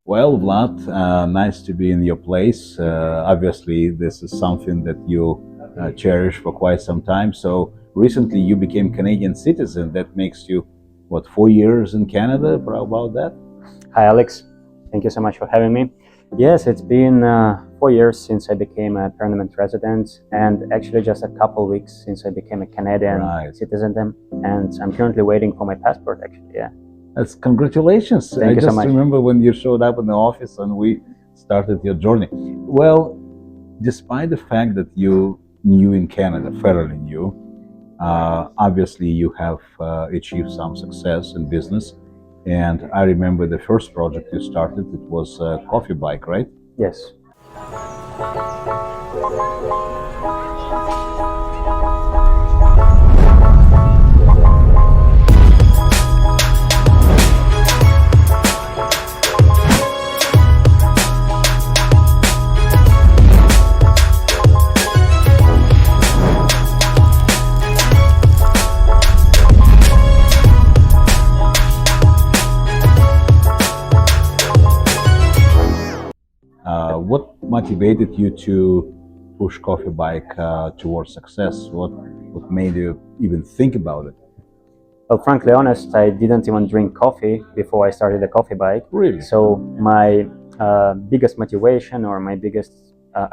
Well, Vlad, nice to be in your place. Obviously, this is something that you cherish for quite some time. So recently, you became Canadian citizen. That makes you, what, 4 years in Canada? How about that? Hi, Alex. Thank you so much for having me. Yes, it's been 4 years since I became a permanent resident, and actually just a couple weeks since I became a Canadian Right. citizen. And I'm currently waiting for my passport. Actually, yeah. That's congratulations. Thank I you so just much. remember when you showed up in the office and we started your journey. Well, despite the fact that you new in Canada, fairly new, obviously you have achieved some success in business. And I remember the first project you started, it was a coffee bike, right? Yes. What motivated you to push coffee bike towards success? What made you even think about it? Well, frankly honest, I didn't even drink coffee before I started the coffee bike. Really? So my biggest motivation or my biggest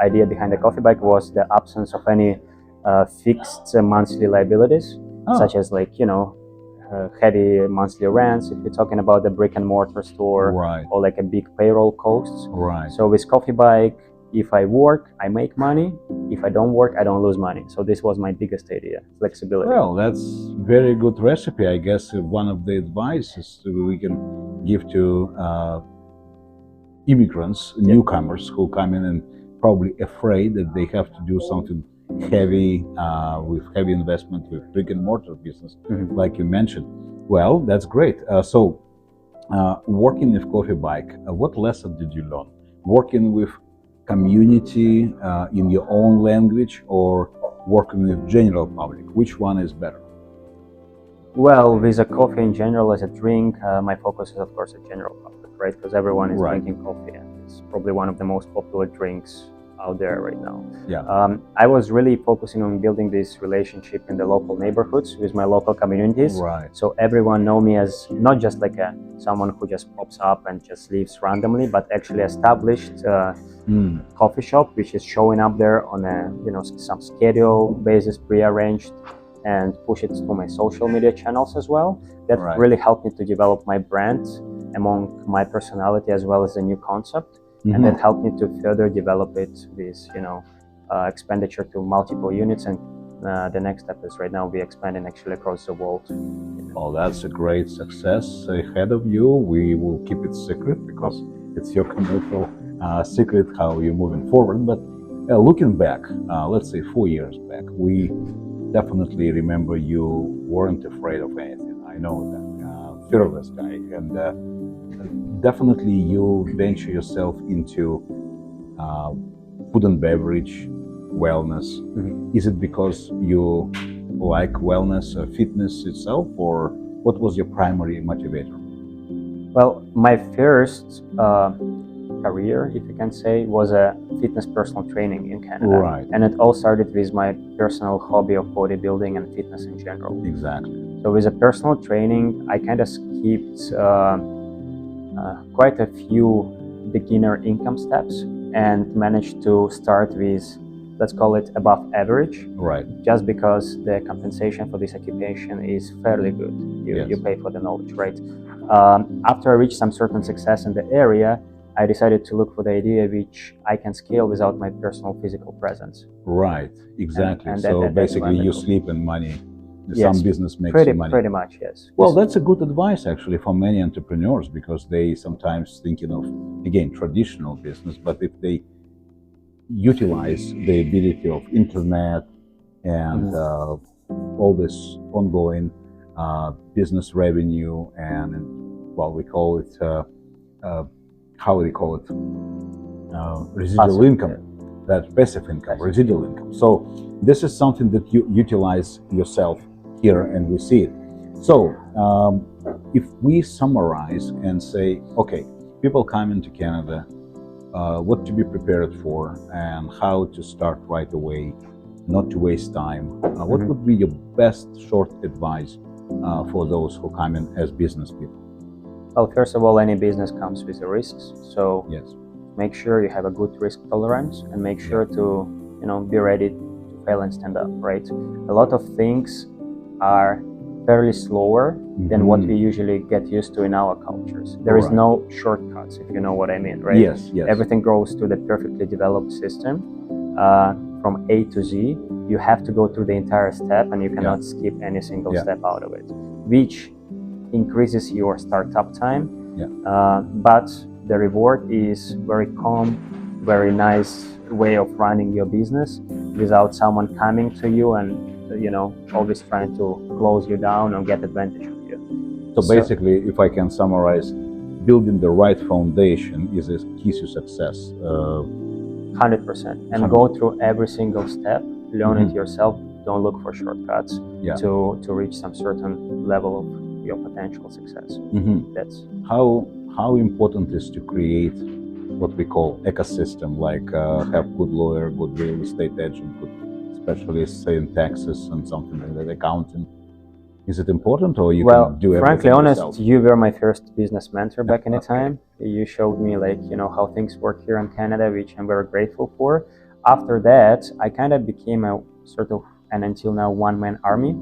idea behind the coffee bike was the absence of any fixed monthly liabilities, such as heavy monthly rents if you're talking about the brick and mortar store, Right. or like a big payroll costs. Right. So with coffee bike, if I work, I make money. If I don't work, I don't lose money. So this was my biggest idea, flexibility. Well, that's very good recipe. I guess one of the advices we can give to immigrants, newcomers who come in and probably afraid that they have to do something heavy with heavy investment with brick and mortar business, like you mentioned. Well, that's great. Working with coffee bike, what lesson did you learn? Working with community in your own language or working with general public? Which one is better? Well, with a coffee in general as a drink, my focus is of course a general public, right? Because everyone is drinking coffee, and it's probably one of the most popular drinks out there right now. Yeah. I was really focusing on building this relationship in the local neighborhoods with my local communities. Right. So everyone know me as not just like someone who just pops up and just leaves randomly, but actually established coffee shop, which is showing up there on some schedule basis, prearranged, and push it through my social media channels as well. That really helped me to develop my brand among my personality as well as the new concept. And that helped me to further develop it with expenditure to multiple units. And the next step is right now we're expanding actually across the world. Well, that's a great success ahead of you. We will keep it secret because it's your commercial secret how you're moving forward. But looking back, let's say 4 years back, we definitely remember you weren't afraid of anything. I know that, fearless guy, and definitely you venture yourself into food and beverage, wellness. Is it because you like wellness, fitness itself, or what was your primary motivator? Well, my first career, if you can say, was a fitness personal training in Canada. Right. And it all started with my personal hobby of bodybuilding and fitness in general. Exactly. So with a personal training, I kind of skipped quite a few beginner income steps and managed to start with, let's call it above average. Right. Just because the compensation for this occupation is fairly good. You pay for the knowledge, right? After I reached some certain success in the area, I decided to look for the idea which I can scale without my personal physical presence. Right, exactly. And so basically you sleep and money, some business makes you money. Pretty much, yes. Well, that's a good advice actually for many entrepreneurs, because they sometimes thinking of, again, traditional business, but if they utilize the ability of internet and all this ongoing business revenue and, well, we call it, how do you call it? Residual income, that passive income, residual income. So this is something that you utilize yourself here and we see it. So if we summarize and say, okay, people coming to Canada, what to be prepared for and how to start right away, not to waste time. What Mhm. would be your best short advice for those who come in as business people? Well, first of all, any business comes with the risks. So Yes. make sure you have a good risk tolerance and make sure to, be ready to fail and stand up, right? A lot of things are fairly slower than what we usually get used to in our cultures. There is Right. no shortcuts, if you know what I mean, right? Yes, yes. Everything goes to the perfectly developed system. From A to Z, you have to go through the entire step and you cannot skip any single step out of it, which increases your startup time. But the reward is very calm, very nice way of running your business without someone coming to you and always trying to close you down or get advantage of you. So basically, if I can summarize, building the right foundation is a key to success. 100%. And go through every single step, learn it yourself. Don't look for shortcuts to reach some certain level of your potential success. That's how important is to create what we call ecosystem, like have good lawyer, good real estate agent, good specialist, say in taxes and something like that, accounting. Is it important, or you can do everything frankly honest, yourself? you were my first business mentor back in the time. You showed me how things work here in Canada, which I'm very grateful for. After that, I kind of became a sort of, and until now, one-man army.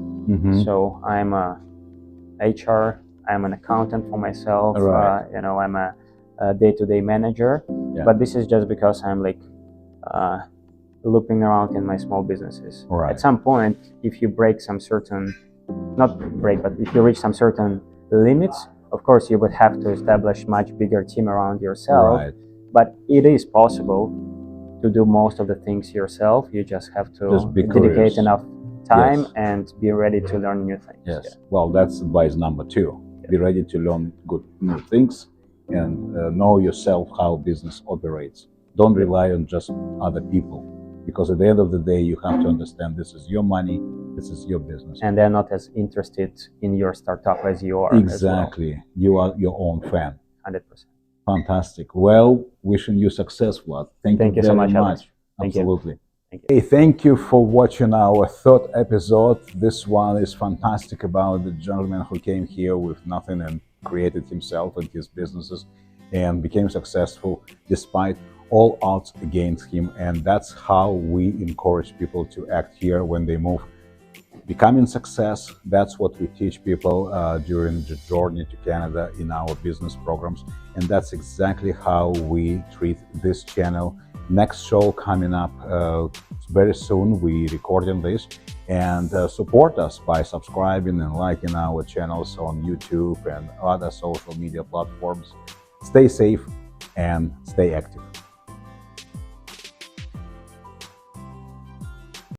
So I'm a HR, I'm an accountant for myself, I'm a day-to-day manager. But this is just because I'm looping around in my small businesses. At some point, if you break some certain, not break, but if you reach some certain limits, of course you would have to establish much bigger team around yourself. But it is possible to do most of the things yourself. You just have to dedicate enough time and be ready to learn new things. Well, that's advice number 2. Be ready to learn good new things and know yourself how business operates. Don't rely on just other people, because at the end of the day, you have to understand this is your money, this is your business. And they're not as interested in your startup as you are. Exactly. Well. You are your own fan. 100%. Fantastic. Well, wishing you success, Vlad. Thank you very so much. Absolutely. Thank you. Hey, thank you for watching our 3rd episode. This one is fantastic, about the gentleman who came here with nothing and created himself and his businesses and became successful despite all odds against him. And that's how we encourage people to act here when they move. Becoming success, that's what we teach people during the journey to Canada in our business programs. And that's exactly how we treat this channel. Next show coming up very soon. We recording this, and support us by subscribing and liking our channels on YouTube and other social media platforms. Stay safe and stay active.